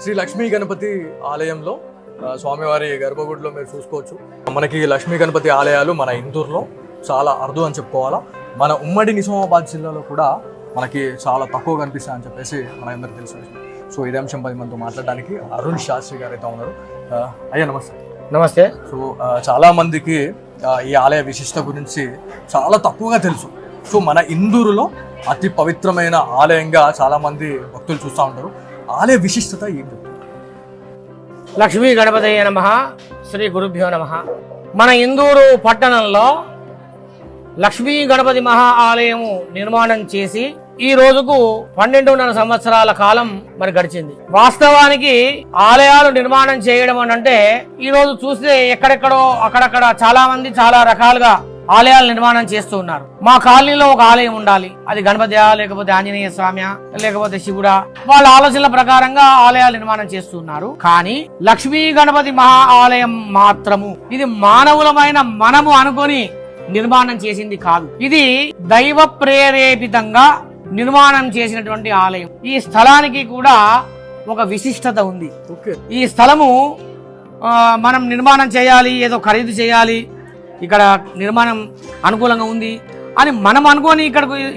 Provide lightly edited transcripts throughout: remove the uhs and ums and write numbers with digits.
శ్రీ లక్ష్మీ గణపతి ఆలయంలో స్వామివారి గర్భగుడిలో మీరు చూసుకోవచ్చు. మనకి లక్ష్మీ గణపతి ఆలయాలు మన ఇందూరులో చాలా అరుదు అని చెప్పుకోవాలా. మన ఉమ్మడి నిజామాబాద్ జిల్లాలో కూడా మనకి చాలా తక్కువ కనిపిస్తాయి అని చెప్పేసి మనందరికీ తెలుసు. సో ఇదే అంశం 10 మందితో మాట్లాడడానికి అరుణ్ శాస్త్రి గారు అయితే ఉన్నారు. అయ్యా నమస్తే. నమస్తే. సో చాలా మందికి ఈ ఆలయ విశిష్టత గురించి చాలా తక్కువగా తెలుసు. సో మన ఇందూరులో అతి పవిత్రమైన ఆలయంగా చాలా మంది భక్తులు చూస్తూ ఉంటారు. ఆలయ విశిష్టత ఏంటి? లక్ష్మీ గణపతయ్య నమః. శ్రీ గురుభ్యో నమః. మన ఇందూరు పట్టణంలో లక్ష్మీ గణపతి మహా ఆలయము నిర్మాణం చేసి ఈ రోజుకు 12.5 సంవత్సరాల కాలం మరి గడిచింది. వాస్తవానికి ఆలయాలు నిర్మాణం చేయడం అంటే ఈ రోజు చూస్తే ఎక్కడెక్కడో అక్కడక్కడ చాలా మంది చాలా రకాలుగా ఆలయాలు నిర్మాణం చేస్తూ ఉన్నారు. మా కాలనీలో ఒక ఆలయం ఉండాలి, అది గణపతియా లేకపోతే ఆంజనేయ స్వామియా లేకపోతే శివుడా, వాళ్ళ ఆలోచనల ప్రకారంగా ఆలయాలు నిర్మాణం చేస్తున్నారు. కానీ లక్ష్మీ గణపతి మహా ఆలయం మాత్రము ఇది మానవులమైన మనము అనుకొని నిర్మాణం చేసింది కాదు. ఇది దైవ ప్రేరేపితంగా నిర్మాణం చేసినటువంటి ఆలయం. ఈ స్థలానికి కూడా ఒక విశిష్టత ఉంది. ఈ స్థలము మనం నిర్మాణం చేయాలి, ఏదో ఖరీదు చేయాలి, ఇక్కడ నిర్మాణం అనుకూలంగా ఉంది అని మనం అనుకోని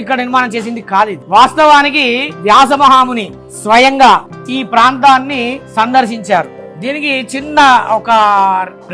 ఇక్కడ నిర్మాణం చేసింది కాదు. వాస్తవానికి వ్యాస మహాముని స్వయంగా ఈ ప్రాంతాన్ని సందర్శించారు. దీనికి చిన్న ఒక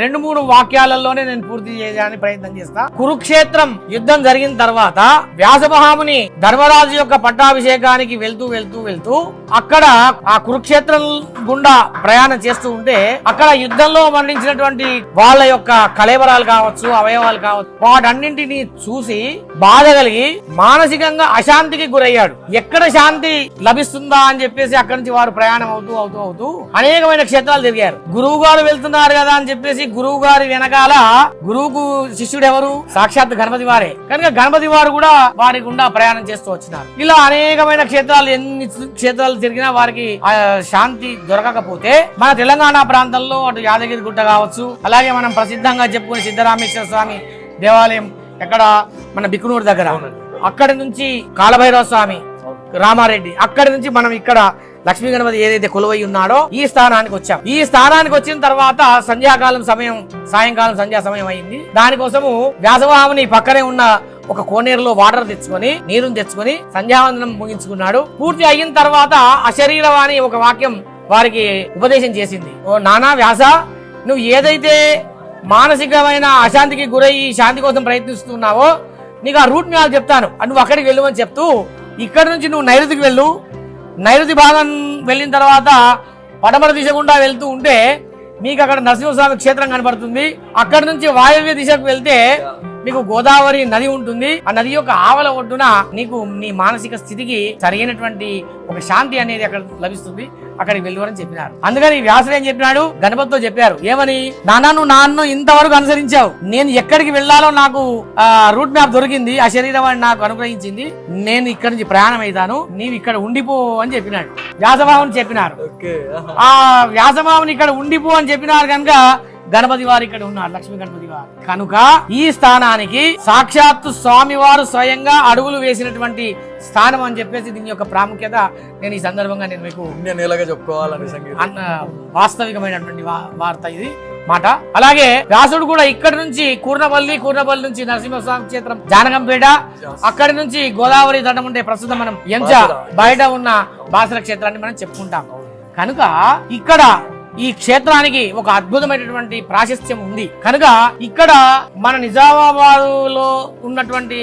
2-3 వాక్యాలలోనే నేను పూర్తి చేయడానికి ప్రయత్నం చేస్తా. కురుక్షేత్రం యుద్ధం జరిగిన తర్వాత వ్యాస మహాముని ధర్మరాజు యొక్క పట్టాభిషేకానికి వెళ్తూ అక్కడ ఆ కురుక్షేత్రం గుండా ప్రయాణం చేస్తూ ఉంటే అక్కడ యుద్ధంలో మరణించినటువంటి వాళ్ళ యొక్క కళేబరాలు కావచ్చు, అవయవాలు కావచ్చు, వాటన్నింటినీ చూసి బాధ కలిగి మానసికంగా అశాంతికి గురయ్యాడు. ఎక్కడ శాంతి లభిస్తుందా అని చెప్పేసి అక్కడి నుంచి వారు ప్రయాణం అవుతూ అనేకమైన క్షేత్రాలు తిరిగారు. గురువు గారు వెళ్తున్నారు కదా అని చెప్పేసి గురువు గారి వెనకాల గురువుకు శిష్యుడు ఎవరు? సాక్షాత్ గణపతి వారే. కనుక గణపతి వారు కూడా వారి గుండా ప్రయాణం చేస్తూ వచ్చినారు. ఇలా అనేకమైన క్షేత్రాలు, ఎన్ని క్షేత్రాలు తిరిగినా వారికి శాంతి దొరకకపోతే మన తెలంగాణ ప్రాంతంలో అటు యాదగిరి గుట్ట కావచ్చు, అలాగే మనం ప్రసిద్ధంగా చెప్పుకునే సిద్ధరామేశ్వర స్వామి దేవాలయం ఎక్కడ మన బిక్కునూరు దగ్గర, అక్కడి నుంచి కాలభైరవ స్వామి రామారెడ్డి, అక్కడి నుంచి మనం ఇక్కడ లక్ష్మీ గణపతి ఏదైతే కొలువై ఉన్నాడో ఈ స్థానానికి వచ్చాం. ఈ స్థానానికి వచ్చిన తర్వాత సాయంకాలం సంధ్యా సమయం అయింది. దానికోసము వ్యాసమహాముని పక్కనే ఉన్న ఒక కోనేరులో వాటర్ తెచ్చుకొని నీరుని తెచ్చుకొని సంధ్యావందనం ముగించుకున్నాడు. పూర్తి అయిన తర్వాత అశరీరవాణి ఒక వాక్యం వారికి ఉపదేశం చేసింది. ఓ నానా వ్యాస, నువ్వు ఏదైతే మానసికమైన అశాంతికి గురయ్యి శాంతి కోసం ప్రయత్నిస్తున్నావో నీకు ఆ రూట్ మ్యాప్ చెప్తాను, నువ్వు అక్కడికి వెళ్ళమని చెప్తూ ఇక్కడ నుంచి నువ్వు నైరుతికి వెళ్ళు. నైరుతి భాగం వెళ్ళిన తర్వాత పడమర దిశ గుండా వెళ్తూ ఉంటే మీకు అక్కడ నరసింహస్వామి క్షేత్రం కనబడుతుంది. అక్కడి నుంచి వాయవ్య దిశకు వెళ్తే మీకు గోదావరి నది ఉంటుంది. ఆ నది యొక్క ఆవల ఒడ్డున నీకు నీ మానసిక స్థితికి సరైనటువంటి ఒక శాంతి అనేది అక్కడ లభిస్తుంది, అక్కడికి వెళ్ళువని చెప్పినారు. అందుకని వ్యాసుడు ఏం చెప్పినాడు? గణపతితో చెప్పారు, ఏమని? నాన్ను ఇంతవరకు అనుసరించావు, నేను ఎక్కడికి వెళ్లాలో నాకు రూట్ మ్యాప్ దొరికింది, ఆ శరీరం నాకు అనుగ్రహించింది, నేను ఇక్కడి నుంచి ప్రయాణం అవుతాను, నీవు ఇక్కడ ఉండిపో అని చెప్పినాడు. వ్యాసభావుని చెప్పినారు. ఆ వ్యాసభావుని ఇక్కడ ఉండిపో అని చెప్పినారు కనుక గణపతి వారు ఇక్కడ ఉన్నారు, లక్ష్మీ గణపతి వారు. కనుక ఈ స్థానానికి సాక్షాత్తు స్వామి వారు స్వయంగా అడుగులు వేసినటువంటి స్థానం అని చెప్పేసి దీని యొక్క ప్రాముఖ్యత నేను ఈ సందర్భంగా నేను మీకు చెప్పుకోవాలని వాస్తవికమైనటువంటి వార్త ఇది మాట. అలాగే వ్యాసుడు కూడా ఇక్కడ నుంచి కూర్నపల్లి నుంచి నరసింహస్వామి క్షేత్రం జానకంపేట, అక్కడి నుంచి గోదావరి తటం ఉంటే ప్రస్తుతం మనం ఎంచ బయట ఉన్న బాసర క్షేత్రాన్ని మనం చెప్పుకుంటాం. కనుక ఇక్కడ ఈ క్షేత్రానికి ఒక అద్భుతమైనటువంటి ప్రాశస్త్యం ఉంది. కనుక ఇక్కడ మన నిజామాబాద్ లో ఉన్నటువంటి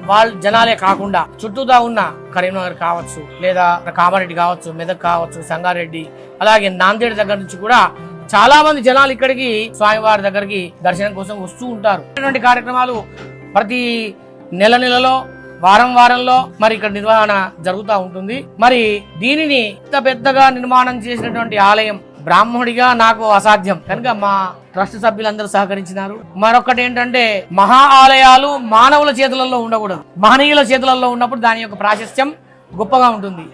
వాళ్ళ జనాలే కాకుండా చుట్టూతా ఉన్న కరీంనగర్ కావచ్చు, లేదా కామారెడ్డి కావచ్చు, మెదక్ కావచ్చు, సంగారెడ్డి, అలాగే నాందేడ్ దగ్గర నుంచి కూడా చాలా మంది జనాలు ఇక్కడికి స్వామివారి దగ్గరికి దర్శనం కోసం వస్తూ ఉంటారు. ఇటువంటి కార్యక్రమాలు ప్రతి నెలలో వారంలో మరి ఇక్కడ నిర్వహణ జరుగుతూ ఉంటుంది. మరి దీనిని ఇంత పెద్దగా నిర్మాణం చేసినటువంటి ఆలయం బ్రాహ్మణుడిగా నాకు అసాధ్యం కనుక మా ట్రస్ట్ సభ్యులందరూ సహకరించినారు. మరొకటి ఏంటంటే మహా ఆలయాలు మానవుల చేతులలో ఉండకూడదు, మహనీయుల చేతులలో ఉన్నప్పుడు దాని యొక్క ప్రాశస్త్యం గొప్పగా ఉంటుంది.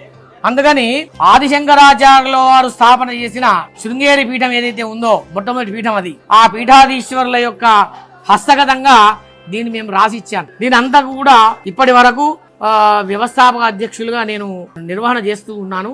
అందుకని ఆదిశంకరాచార్యుల వారు స్థాపన చేసిన శృంగేరి పీఠం ఏదైతే ఉందో మొట్టమొదటి పీఠం అది, ఆ పీఠాధీశ్వరుల యొక్క హస్తగతంగా దీన్ని మేము రాసిచ్చాను. దీని అంతా కూడా ఇప్పటి వరకు వ్యవస్థాపక అధ్యక్షులుగా నేను నిర్వహణ చేస్తూ ఉన్నాను.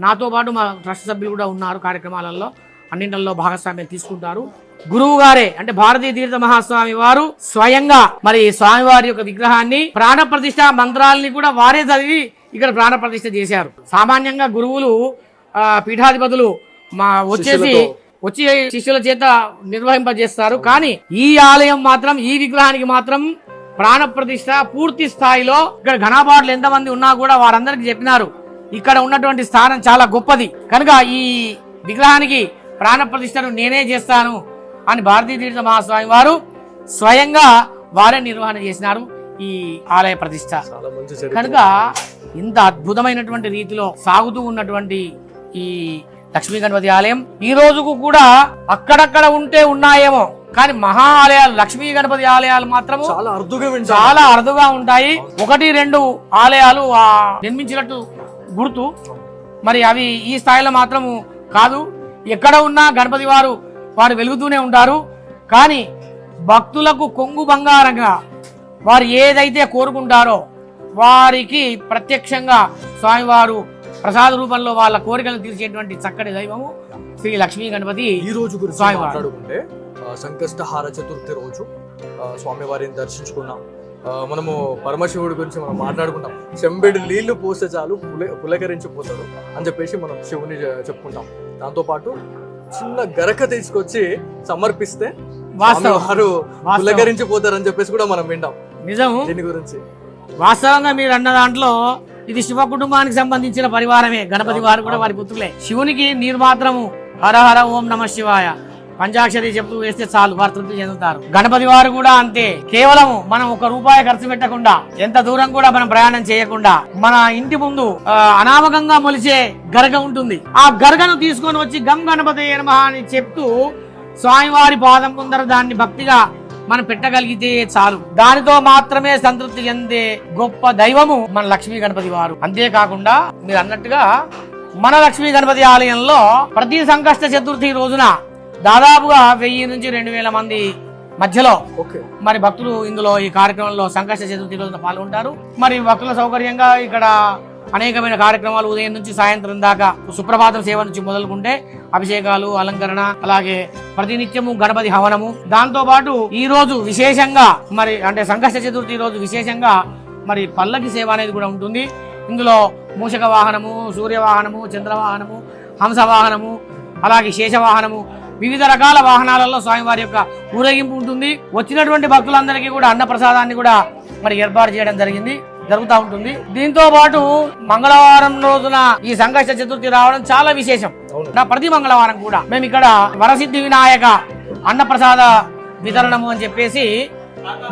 నాతో పాటు మా ట్రస్ట్ సభ్యులు కూడా ఉన్నారు. కార్యక్రమాలలో అన్నింటిలో భాగస్వామ్యం తీసుకుంటారు. గురువు గారే అంటే భారతీ తీర్థ మహాస్వామి వారు స్వయంగా మరి స్వామివారి యొక్క విగ్రహాన్ని ప్రాణ ప్రతిష్ఠ మంత్రాలని కూడా వారే చదివి ఇక్కడ ప్రాణ ప్రతిష్ఠ చేశారు. సామాన్యంగా గురువులు పీఠాధిపతులు వచ్చి శిష్యుల చేత నిర్వహింపజేస్తారు. కానీ ఈ ఆలయం మాత్రం, ఈ విగ్రహానికి మాత్రం ప్రాణ ప్రతిష్ఠ పూర్తి స్థాయిలో ఇక్కడ ఘనాపాట్లు ఎంతమంది ఉన్నా కూడా వారందరికి చెప్పినారు ఇక్కడ ఉన్నటువంటి స్థానం చాలా గొప్పది కనుక ఈ విగ్రహానికి ప్రాణ ప్రతిష్ఠను నేనే చేస్తాను అని భారతీ తీర్థ మహాస్వామి వారు స్వయంగా వారే నిర్వహణ చేసినారు ఈ ఆలయ ప్రతిష్ఠ. కనుక ఇంత అద్భుతమైనటువంటి రీతిలో సాగుతూ ఉన్నటువంటి ఈ లక్ష్మీ గణపతి ఆలయం ఈ రోజుకు కూడా అక్కడక్కడ ఉంటే ఉన్నాయేమో, కానీ మహా ఆలయాలు లక్ష్మీ గణపతి ఆలయాలు మాత్రము చాలా అరుదుగా ఉంటాయి. 1-2 ఆలయాలు నిర్మించినట్టు గుర్తు, మరి అవి ఈ స్థాయిలో మాత్రము కాదు. ఎక్కడ ఉన్నా గణపతి వారు వెలుగుతూనే ఉంటారు. కానీ భక్తులకు కొంగు బంగారంగా వారు ఏదైతే కోరుకుంటారో వారికి ప్రత్యక్షంగా స్వామివారు ప్రసాద రూపంలో వాళ్ళ కోరికలను తీర్చేటువంటి చక్కటి దైవము శ్రీ లక్ష్మీ గణపతి. ఈ రోజు గురించి మాట్లాడుకుంటే సంకష్టహార చతుర్థి రోజు స్వామివారిని దర్శించుకున్నాం. మనము పరమశివుడి గురించి మనం మాట్లాడుకుంటాం. చెంబెడు నీళ్లు పోస్తే చాలు పులకరించిపోతాడు అని చెప్పేసి మనం శివుని చెప్పుకుంటాం. దాంతోపాటు చిన్న గరక తీసుకొచ్చి సమర్పిస్తే వారు పులకరించిపోతారని చెప్పేసి కూడా మనం వింటాం. నిజము. దీని గురించి వాస్తవంగా మీరు అన్న దాంట్లో ఇది శివ కుటుంబానికి సంబంధించిన పరివారమే. గణపతి వారు కూడా వారి పుత్రులే. శివునికి నీరు మాత్రము హర హర ఓం నమ శివాయ పంచాక్షరి చెప్తూ వేస్తే చాలు వారు తృప్తి చెందుతారు. గణపతి వారు కూడా అంతే. కేవలం మనం ₹1 ఖర్చు పెట్టకుండా, ఎంత దూరం కూడా మనం ప్రయాణం చేయకుండా మన ఇంటి ముందు అనామకంగా మొలిచే గరగ ఉంటుంది. ఆ గరగను తీసుకొని వచ్చి గం గణపతి నమః అని చెప్తూ స్వామివారి పాదం ముందర దాన్ని భక్తిగా మనం పెట్టగలిగితే చాలు. దానితో మాత్రమే సంతృప్తి చెందే గొప్ప దైవము మన లక్ష్మీ గణపతి వారు. అంతేకాకుండా మీరు అన్నట్టుగా మన లక్ష్మీ గణపతి ఆలయంలో ప్రతి సంకష్ట చతుర్థి రోజున దాదాపుగా 1000 నుంచి 2000 మంది మధ్యలో మరి భక్తులు ఇందులో ఈ కార్యక్రమంలో సంకష్ట చతుర్థి రోజున పాల్గొంటారు. మరి భక్తుల సౌకర్యంగా ఇక్కడ అనేకమైన కార్యక్రమాలు ఉదయం నుంచి సాయంత్రం దాకా సుప్రభాతం సేవ నుంచి మొదలుకుంటే అభిషేకాలు, అలంకరణ, అలాగే ప్రతినిత్యము గణపతి హవనము. దాంతో పాటు ఈ రోజు విశేషంగా మరి అంటే సంకష్ట చతుర్థి రోజు విశేషంగా మరి పల్లకి సేవ అనేది కూడా ఉంటుంది. ఇందులో మూషక వాహనము, సూర్య వాహనము, చంద్రవాహనము, హంస వాహనము, అలాగే శేషవాహనము, వివిధ రకాల వాహనాలలో స్వామివారి యొక్క ఊరేగింపు ఉంటుంది. వచ్చినటువంటి భక్తులందరికీ కూడా అన్న ప్రసాదాన్ని కూడా మరి ఏర్పాటు చేయడం జరుగుతూ ఉంటుంది. దీంతో పాటు మంగళవారం రోజున ఈ సంకష్ట చతుర్థి రావడం చాలా విశేషం. ప్రతి మంగళవారం కూడా మేము ఇక్కడ వరసిద్ధి వినాయక అన్న ప్రసాద వితరణము అని చెప్పేసి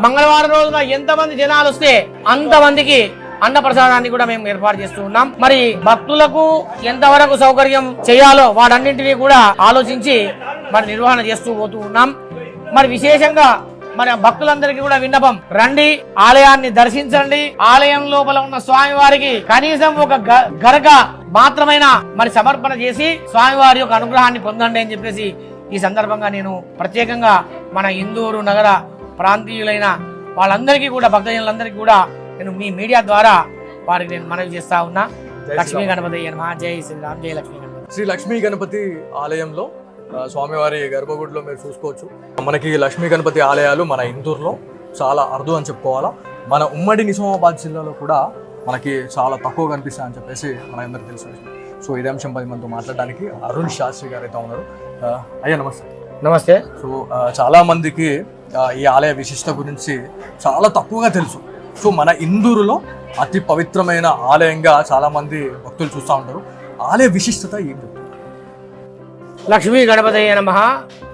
మంగళవారం రోజున ఎంతమంది జనాలు వస్తే అంతమందికి అన్న ప్రసాదాన్ని కూడా మేము ఏర్పాటు చేస్తూ ఉన్నాం. మరి భక్తులకు ఎంతవరకు సౌకర్యం చేయాలో వాటన్నింటినీ కూడా ఆలోచించి మరి నిర్వహణ చేస్తూ పోతూ ఉన్నాం. మరి విశేషంగా మరి భక్తులందరికీ కూడా విన్నపం, రండి, ఆలయాన్ని దర్శించండి. ఆలయం లోపల ఉన్న స్వామి వారికి కనీసం ఒక గరక మాత్రమైన మరి సమర్పణ చేసి స్వామివారి యొక్క అనుగ్రహాన్ని పొందండి అని చెప్పేసి ఈ సందర్భంగా నేను ప్రత్యేకంగా మన ఇందూరు నగర ప్రాంతీయులైన వాళ్ళందరికీ కూడా, భక్తజనులందరికీ కూడా నేను మీ మీడియా ద్వారా వారికి నేను మనవి చేస్తా ఉన్నా. లక్ష్మీ గణపతి నమః. జై శ్రీరామ్. జై లక్ష్మీ గణపతి. శ్రీ లక్ష్మీ గణపతి ఆలయంలో స్వామివారి గర్భగుడిలో మీరు చూసుకోవచ్చు. మనకి లక్ష్మీ గణపతి ఆలయాలు మన ఇందూరులో చాలా అరుదు అని చెప్పుకోవాలా. మన ఉమ్మడి నిజామాబాద్ జిల్లాలో కూడా మనకి చాలా తక్కువ కనిపిస్తాయి అని చెప్పేసి మనందరికీ తెలుసు. సో ఇదే అంశం 10 మందితో మాట్లాడడానికి అరుణ్ శాస్త్రి గారు అయితే ఉన్నారు. అయ్యా నమస్తే. నమస్తే. సో చాలా మందికి ఈ ఆలయ విశిష్టత గురించి చాలా తక్కువగా తెలుసు. సో మన ఇందూరులో అతి పవిత్రమైన ఆలయంగా చాలా మంది భక్తులు చూస్తూ ఉంటారు. ఆలయ విశిష్టత ఏంటి? లక్ష్మీ గణపతయే నమః.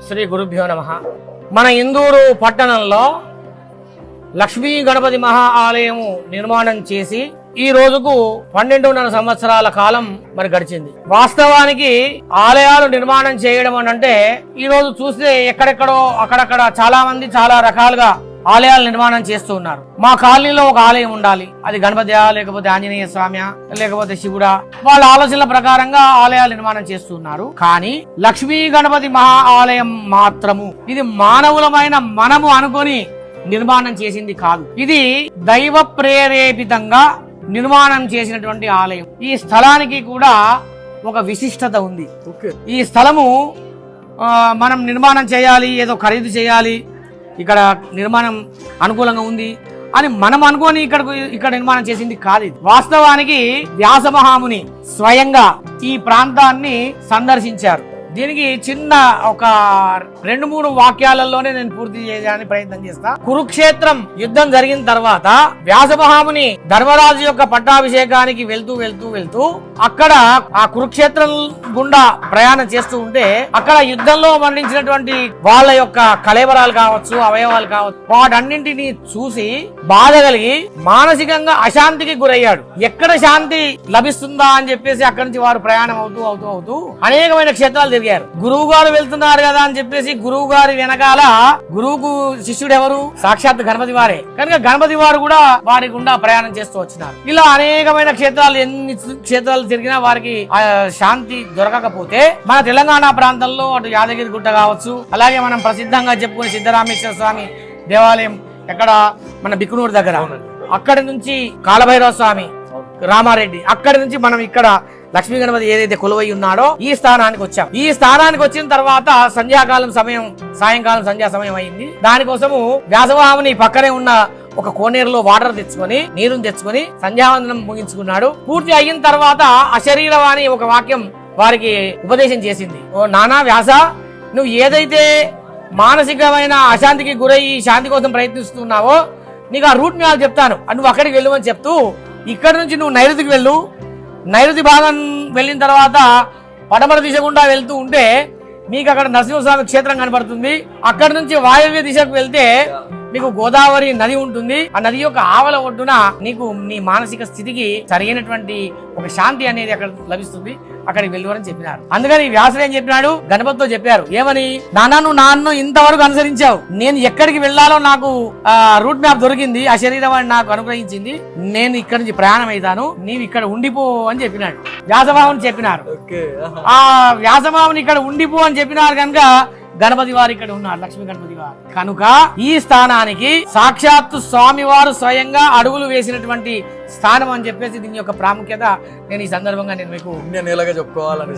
శ్రీ గురుభ్యో నమః. మన ఇందూరు పట్టణంలో లక్ష్మీ గణపతి మహా ఆలయము నిర్మాణం చేసి ఈ రోజుకు 12.5 సంవత్సరాల కాలం మరి గడిచింది. వాస్తవానికి ఆలయాలు నిర్మాణం చేయడం అని అంటే ఈ రోజు చూస్తే ఎక్కడెక్కడో అక్కడక్కడ చాలా మంది చాలా రకాలుగా ఆలయాలు నిర్మాణం చేస్తూ ఉన్నారు. మా కాలనీలో ఒక ఆలయం ఉండాలి, అది గణపతియా లేకపోతే ఆంజనేయ స్వామియా లేకపోతే శివుడా, వాళ్ళ ఆలోచనల ప్రకారంగా ఆలయాలు నిర్మాణం చేస్తున్నారు. కానీ లక్ష్మీ గణపతి మహా ఆలయం మాత్రము ఇది మానవులమైన మనము అనుకొని నిర్మాణం చేసింది కాదు. ఇది దైవ ప్రేరేపితంగా నిర్మాణం చేసినటువంటి ఆలయం. ఈ స్థలానికి కూడా ఒక విశిష్టత ఉంది. ఓకే. ఈ స్థలము మనం నిర్మాణం చేయాలి, ఏదో ఖరీదు చేయాలి, ఇక్కడ నిర్మాణం అనుకూలంగా ఉంది అని మనం అనుకోని ఇక్కడ నిర్మాణం చేసింది కాదు ఇది. వాస్తవానికి వ్యాస మహాముని స్వయంగా ఈ ప్రాంతాన్ని సందర్శించారు. దీనికి చిన్న ఒక 2-3 వాక్యాలలోనే నేను పూర్తి చేయడానికి ప్రయత్నం చేస్తా. కురుక్షేత్రం యుద్ధం జరిగిన తర్వాత వ్యాస మహాముని ధర్మరాజు యొక్క పట్టాభిషేకానికి వెళ్తూ అక్కడ ఆ కురుక్షేత్రం గుండా ప్రయాణం చేస్తూ ఉంటే అక్కడ యుద్ధంలో మరణించినటువంటి వాళ్ళ యొక్క కళేబరాలు కావచ్చు, అవయవాలు కావచ్చు, వాటన్నింటినీ చూసి బాధ కలిగి మానసికంగా అశాంతికి గురయ్యాడు. ఎక్కడ శాంతి లభిస్తుందా అని చెప్పేసి అక్కడి నుంచి వారు ప్రయాణం అవుతూ అనేకమైన క్షేత్రాలు తిరిగారు. గురువు గారు వెళ్తున్నారు కదా అని చెప్పేసి గురువు గారి వెనకాల గురువుకు శిష్యుడు ఎవరు? సాక్షాత్ గణపతి వారే. కనుక గణపతి వారు కూడా వారి గుండా ప్రయాణం చేస్తూ వచ్చినారు. ఇలా అనేకమైన క్షేత్రాలు, ఎన్ని క్షేత్రాలు తిరిగినా వారికి శాంతి దొరకకపోతే మన తెలంగాణ ప్రాంతంలో అటు యాదగిరి గుట్ట కావచ్చు, అలాగే మనం ప్రసిద్ధంగా చెప్పుకునే సిద్ధరామేశ్వర స్వామి దేవాలయం ఎక్కడ మన బిక్కునూరు దగ్గర, అక్కడి నుంచి కాలభైరవ స్వామి, రామారెడ్డి, అక్కడి నుంచి మనం ఇక్కడ లక్ష్మీ గణపతి ఏదైతే కొలువై ఉన్నాడో ఈ స్థానానికి వచ్చాం. ఈ స్థానానికి వచ్చిన తర్వాత సంధ్యాకాలం సమయం, సాయంకాలం సంధ్యా సమయం అయింది. దానికోసము వ్యాసమహాముని పక్కనే ఉన్న ఒక కోనేరులో వాటర్ తెచ్చుకొని, నీరుని తెచ్చుకొని సంధ్యావందనం ముగించుకున్నాడు. పూర్తి అయిన తర్వాత అశరీరవాణి ఒక వాక్యం వారికి ఉపదేశం చేసింది. ఓ నానా వ్యాస, నువ్వు ఏదైతే మానసికమైన అశాంతికి గురయ్యి శాంతి కోసం ప్రయత్నిస్తున్నావో నీకు ఆ రూట్ మ్యాప్ చెప్తాను, నువ్వు అక్కడికి వెళ్ళమని చెప్తూ ఇక్కడ నుంచి నువ్వు నైరుతికి వెళ్ళు. నైరుతి భాగం వెళ్ళిన తర్వాత పడమర దిశ గుండా వెళ్తూ ఉంటే మీకు అక్కడ నరసింహస్వామి క్షేత్రం కనబడుతుంది. అక్కడి నుంచి వాయవ్య దిశకు వెళ్తే మీకు గోదావరి నది ఉంటుంది. ఆ నది యొక్క ఆవల ఒడ్డున నీకు నీ మానసిక స్థితికి సరైనటువంటి ఒక శాంతి అనేది అక్కడ లభిస్తుంది, అక్కడికి వెళ్ళువని చెప్పినారు. అందుకని వ్యాసుడు ఏం చెప్పినాడు? గణపతితో చెప్పారు, ఏమని? నాన్ను ఇంతవరకు అనుసరించావు, నేను ఎక్కడికి వెళ్లాలో నాకు రూట్ మ్యాప్ దొరికింది, ఆ శరీరం నాకు అనుగ్రహించింది, నేను ఇక్కడ నుంచి ప్రయాణం అవుతాను, నీవు ఇక్కడ ఉండిపో అని చెప్పినాడు. వ్యాసభావుని చెప్పినారు. ఆ వ్యాసభావుని ఇక్కడ ఉండిపో అని చెప్పినారు కనుక గణపతి వారు ఇక్కడ ఉన్నారు, లక్ష్మీ గణపతి వారు. కనుక ఈ స్థానానికి సాక్షాత్తు స్వామివారు స్వయంగా అడుగులు వేసినటువంటి స్థానం అని చెప్పేసి దీని యొక్క ప్రాముఖ్యత నేను ఈ సందర్భంగా నేను మీకు చెప్పుకోవాలని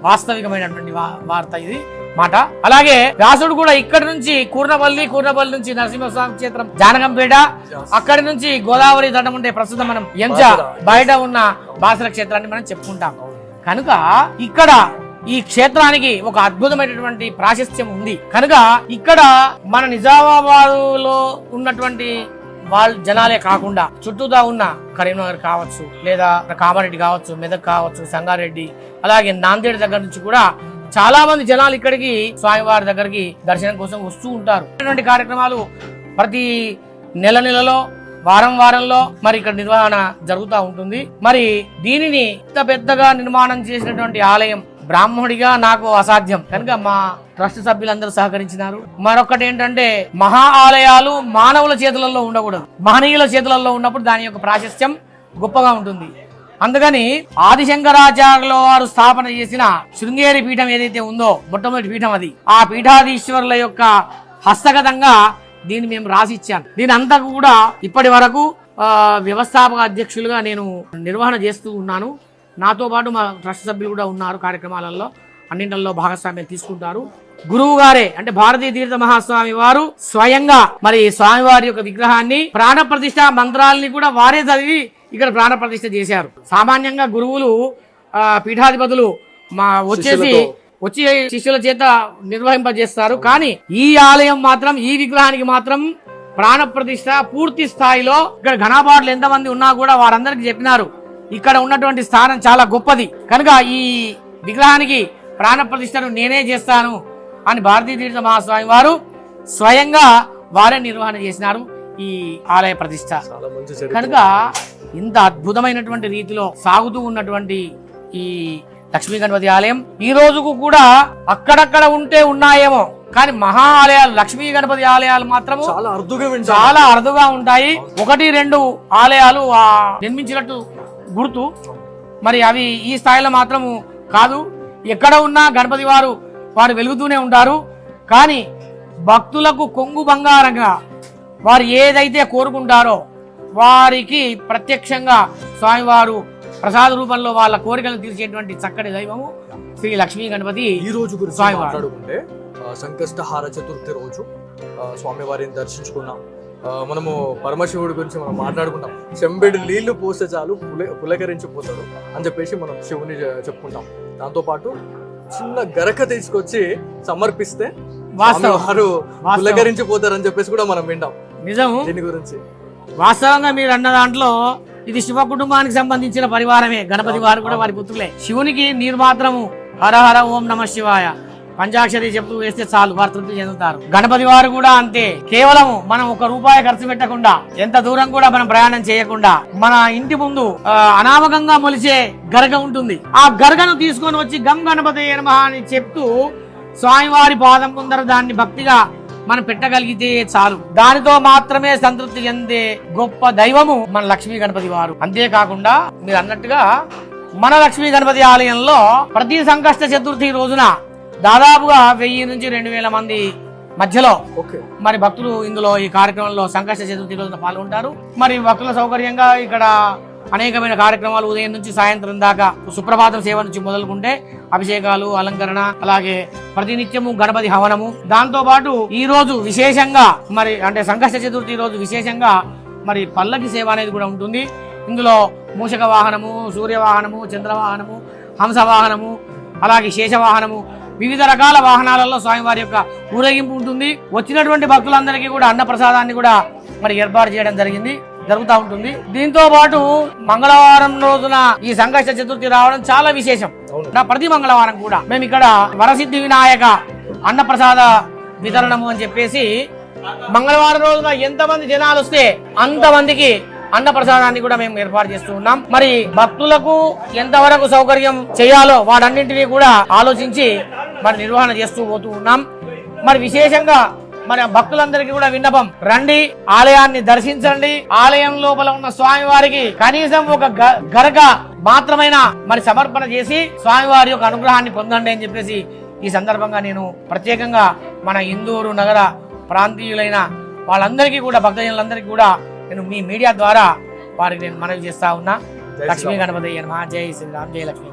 వాస్తవికమైనటువంటి వార్త ఇది మాట. అలాగే వ్యాసుడు కూడా ఇక్కడ నుంచి కూర్నపల్లి నుంచి నరసింహస్వామి క్షేత్రం జానకంపేట, అక్కడి నుంచి గోదావరి తటం ఉంటే ప్రస్తుతం మనం ఎంచ బయట ఉన్న బాసర క్షేత్రాన్ని మనం చెప్పుకుంటాం. కనుక ఇక్కడ ఈ క్షేత్రానికి ఒక అద్భుతమైనటువంటి ప్రాశస్త్యం ఉంది. కనుక ఇక్కడ మన నిజామాబాద్ లో ఉన్నటువంటి వాళ్ళ జనాలే కాకుండా చుట్టూతా ఉన్న కరీంనగర్ కావచ్చు, లేదా కామారెడ్డి కావచ్చు, మెదక్ కావచ్చు, సంగారెడ్డి, అలాగే నాందేడ్ దగ్గర నుంచి కూడా చాలా మంది జనాలు ఇక్కడికి స్వామివారి దగ్గరికి దర్శనం కోసం వస్తూ ఉంటారు. ఇటువంటి కార్యక్రమాలు ప్రతి నెలలో వారంలో మరి ఇక్కడ నిర్వహణ జరుగుతూ ఉంటుంది. మరి దీనిని ఇంత పెద్దగా నిర్మాణం చేసినటువంటి ఆలయం బ్రాహ్మణుడిగా నాకు అసాధ్యం కనుక మా ట్రస్ట్ సభ్యులందరూ సహకరించినారు. మరొకటి ఏంటంటే మహా ఆలయాలు మానవుల చేతులలో ఉండకూడదు, మహనీయుల చేతులలో ఉన్నప్పుడు దాని యొక్క ప్రాశస్త్యం గొప్పగా ఉంటుంది. అందుకని ఆదిశంకరాచార్యుల వారు స్థాపన చేసిన శృంగేరి పీఠం ఏదైతే ఉందో మొట్టమొదటి పీఠం అది, ఆ పీఠాధీశ్వరుల యొక్క హస్తగతంగా దీన్ని మేము రాసిచ్చాను. దీని అంతా కూడా ఇప్పటి వరకు వ్యవస్థాపక అధ్యక్షులుగా నేను నిర్వహణ చేస్తూ ఉన్నాను. నాతో పాటు మా ట్రస్ట్ సభ్యులు కూడా ఉన్నారు, కార్యక్రమాలలో అన్నింటిలో భాగస్వామ్యం తీసుకుంటారు. గురువు గారే అంటే భారతీయ తీర్థ మహాస్వామి వారు స్వయంగా మరి స్వామివారి యొక్క విగ్రహాన్ని ప్రాణ ప్రతిష్ఠ మంత్రాలని కూడా వారే చదివి ఇక్కడ ప్రాణ ప్రతిష్ఠ చేశారు. సామాన్యంగా గురువులు పీఠాధిపతులు వచ్చి శిష్యుల చేత నిర్వహింపజేస్తారు. కానీ ఈ ఆలయం మాత్రం, ఈ విగ్రహానికి మాత్రం ప్రాణ ప్రతిష్ఠ పూర్తి స్థాయిలో ఇక్కడ ఘనాపాట్లు ఎంతమంది ఉన్నా కూడా వారందరికి చెప్పినారు ఇక్కడ ఉన్నటువంటి స్థానం చాలా గొప్పది కనుక ఈ విగ్రహానికి ప్రాణ ప్రతిష్ఠను నేనే చేస్తాను అని భారతీయ తీర్థ మహాస్వామి వారు స్వయంగా వారే నిర్వహణ చేసినారు ఈ ఆలయ ప్రతిష్ఠ. కనుక ఇంత అద్భుతమైనటువంటి రీతిలో సాగుతూ ఉన్నటువంటి ఈ లక్ష్మీ గణపతి ఆలయం ఈ రోజుకు కూడా అక్కడక్కడ ఉంటే ఉన్నాయేమో, కానీ మహా ఆలయాలు లక్ష్మీ గణపతి ఆలయాలు మాత్రం చాలా అరుదుగా ఉంటాయి. 1-2 ఆలయాలు నిర్మించినట్టు గుర్తు, మరి అవి ఈ స్థాయిలో మాత్రము కాదు. ఎక్కడ ఉన్నా గణపతి వారు వెలుగుతూనే ఉంటారు. కానీ భక్తులకు కొంగు బంగారంగా వారు ఏదైతే కోరుకుంటారో వారికి ప్రత్యక్షంగా స్వామివారు ప్రసాద రూపంలో వాళ్ళ కోరికలను తీర్చేటువంటి చక్కటి దైవము శ్రీ లక్ష్మీ గణపతి. ఈ రోజు గురించి స్వామివారు. మాట్లాడుకుంటే సంకష్టహార చతుర్థి రోజు స్వామివారిని దర్శించుకున్నాం. మనము పరమశివుడి గురించి మనం మాట్లాడుకుంటాం. చెంబెడు నీళ్లు పోస్తే చాలు పులకరించిపోతాడు అని చెప్పేసి మనం శివుని చెప్పుకుంటాం. దాంతోపాటు చిన్న గరక తీసుకొచ్చి సమర్పిస్తే వారు పులకరించిపోతారని చెప్పేసి కూడా మనం వింటాం. నిజము. దీని గురించి వాస్తవంగా మీరు అన్న దాంట్లో ఇది శివ కుటుంబానికి సంబంధించిన పరివారమే. గణపతి వారు కూడా వారి పుత్రులే. శివునికి నీరు మాత్రము హర హర ఓం నమ శివాయ పంచాక్షరి చెప్తూ వేస్తే చాలు వారు తృప్తి చెందుతారు. గణపతి వారు కూడా అంతే. కేవలం మనం ₹1 ఖర్చు పెట్టకుండా, ఎంత దూరం కూడా మనం ప్రయాణం చేయకుండా, మన ఇంటి ముందు అనామకంగా మొలిచే గరగ ఉంటుంది. ఆ గరగను తీసుకొని వచ్చి గం గణపతి నమః అని చెప్తూ స్వామివారి పాదం ముందర దాన్ని భక్తిగా మనం పెట్టగలిగితే చాలు. దానితో మాత్రమే సంతృప్తి చెందే గొప్ప దైవము మన లక్ష్మీ గణపతి వారు. అంతేకాకుండా మీరు అన్నట్టుగా మన లక్ష్మీ గణపతి ఆలయంలో ప్రతి సంకష్ట చతుర్థి రోజున దాదాపుగా 1000 నుంచి 2000 మంది మధ్యలో మరి భక్తులు ఇందులో ఈ కార్యక్రమంలో సంకష్ట చతుర్థి రోజున పాల్గొంటారు. మరి భక్తుల సౌకర్యంగా ఇక్కడ అనేకమైన కార్యక్రమాలు ఉదయం నుంచి సాయంత్రం దాకా సుప్రభాతం సేవ నుంచి మొదలుకుంటే అభిషేకాలు, అలంకరణ, అలాగే ప్రతినిత్యము గణపతి హవనము. దాంతో పాటు ఈ రోజు విశేషంగా మరి అంటే సంకష్ట చతుర్థి రోజు విశేషంగా మరి పల్లకి సేవ అనేది కూడా ఉంటుంది. ఇందులో మూషక వాహనము, సూర్య వాహనము, చంద్ర వాహనము, హంస వాహనము, అలాగే శేష వాహనము, వివిధ రకాల వాహనాలలో స్వామివారి యొక్క ఊరేగింపు ఉంటుంది. వచ్చినటువంటి భక్తులందరికీ కూడా అన్న ప్రసాదాన్ని కూడా మరి ఏర్పాటు చేయడం జరుగుతూ ఉంటుంది. దీంతో పాటు మంగళవారం రోజున ఈ సంకష్ట చతుర్థి రావడం చాలా విశేషం. ప్రతి మంగళవారం కూడా మేము ఇక్కడ వరసిద్ధి వినాయక అన్న ప్రసాద వితరణము అని చెప్పేసి మంగళవారం రోజున ఎంతమంది జనాలు వస్తే అంతమందికి అన్న ప్రసాదాన్ని కూడా మేము ఏర్పాటు చేస్తూ ఉన్నాం. మరి భక్తులకు ఎంతవరకు సౌకర్యం చేయాలో వాటన్నింటినీ కూడా ఆలోచించి మరి నిర్వహణ చేస్తూ పోతూ ఉన్నాం. మరి విశేషంగా మరి భక్తులందరికీ కూడా విన్నపం, రండి, ఆలయాన్ని దర్శించండి. ఆలయం లోపల ఉన్న స్వామి వారికి కనీసం ఒక గరక మాత్రమైన మరి సమర్పణ చేసి స్వామివారి యొక్క అనుగ్రహాన్ని పొందండి అని చెప్పేసి ఈ సందర్భంగా నేను ప్రత్యేకంగా మన ఇందూరు నగర ప్రాంతీయులైన వాళ్ళందరికీ కూడా భక్తజనులందరికీ కూడా నేను మీ మీడియా ద్వారా వారికి నేను మనవి చేస్తా ఉన్నా. లక్ష్మీ గణపతి నమః. జై శ్రీరామ్. జై లక్ష్మీ.